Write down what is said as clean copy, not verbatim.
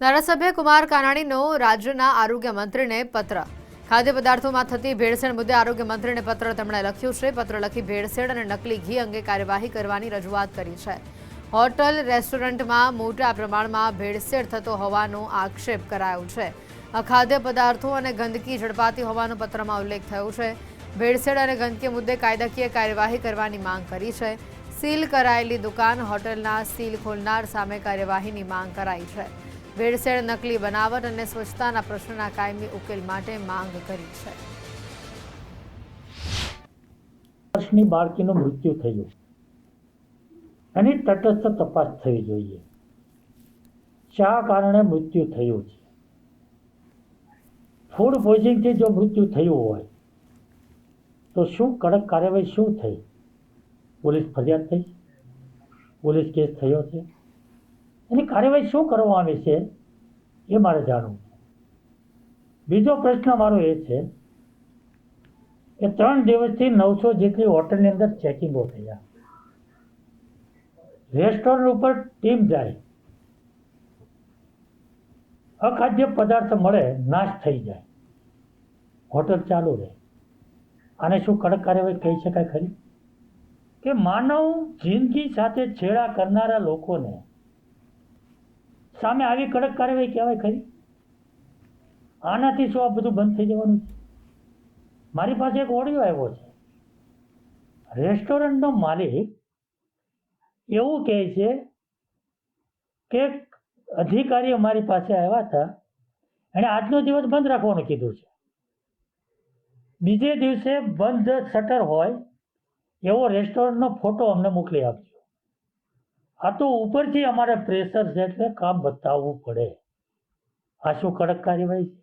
ધારાસભ્ય કુમાર કાનાણીનો રાજ્યના આરોગ્ય મંત્રીને પત્ર. ખાદ્ય પદાર્થોમાં થતી ભેળસેળ મુદ્દે આરોગ્ય મંત્રીને પત્ર તેમણે લખ્યું છે. પત્ર લખી ભેળસેળ અને નકલી ઘી અંગે કાર્યવાહી કરવાની રજૂઆત કરી છે. હોટલ રેસ્ટોરન્ટમાં મોટા પ્રમાણમાં ભેળસેળ થતો હોવાનો આક્ષેપ કરાયો છે. અખાદ્ય પદાર્થો અને ગંદકી ઝડપાતી હોવાનો પત્રમાં ઉલ્લેખ થયો છે. ભેળસેળ અને ગંદકી મુદ્દે કાયદાકીય કાર્યવાહી કરવાની માંગ કરી છે. સીલ કરાયેલી દુકાન હોટલના સીલ ખોલનાર સામે કાર્યવાહીની માંગ કરાઈ છે. ભેળસેળ, નકલી બનાવટ અને સ્વચ્છતાના પ્રશ્નના કાયમી ઉકેલ માટે માંગ કરી છે. વર્ષની બાળકીનું મૃત્યુ થયું, એની તટસ્થ તપાસ થવી જોઈએ. શા કારણે મૃત્યુ થયું છે? ફૂડ પોઈઝનિંગથી જો મૃત્યુ થયું હોય તો શું કડક કાર્યવાહી શું થઈ? પોલીસ ફરિયાદ થઈ? પોલીસ કેસ થયો છે? એની કાર્યવાહી શું કરવામાં આવી છે એ મારે જાણવું છે. બીજો પ્રશ્ન મારો એ છે કે 3 દિવસથી 900 જેટલી હોટલની અંદર ચેકિંગો થયા. રેસ્ટોરન્ટ ઉપર ટીમ જાય, અખાદ્ય પદાર્થ મળે, નાશ થઈ જાય, હોટલ ચાલુ રહે. આને શું કડક કાર્યવાહી કહી શકાય ખરી? કે માનવ જિંદગી સાથે છેડા કરનારા લોકોને સામે આવી કડક કાર્યવાહી કહેવાય ખરી? આનાથી શું આ બધું બંધ થઈ જવાનું છે? મારી પાસે એક ઓડિયો આવ્યો છે. રેસ્ટોરન્ટનો માલિક એવું કહે છે કે અધિકારીઓ મારી પાસે આવ્યા હતા, એણે આજનો દિવસ બંધ રાખવાનું કીધું છે. બીજે દિવસે બંધ શટર હોય એવો રેસ્ટોરન્ટનો ફોટો અમને મોકલી આપજો. આ તો ઉપરથી અમારે પ્રેશર છે એટલે કામ બતાવવું પડે. આ શું કડક કાર્યવાહી છે?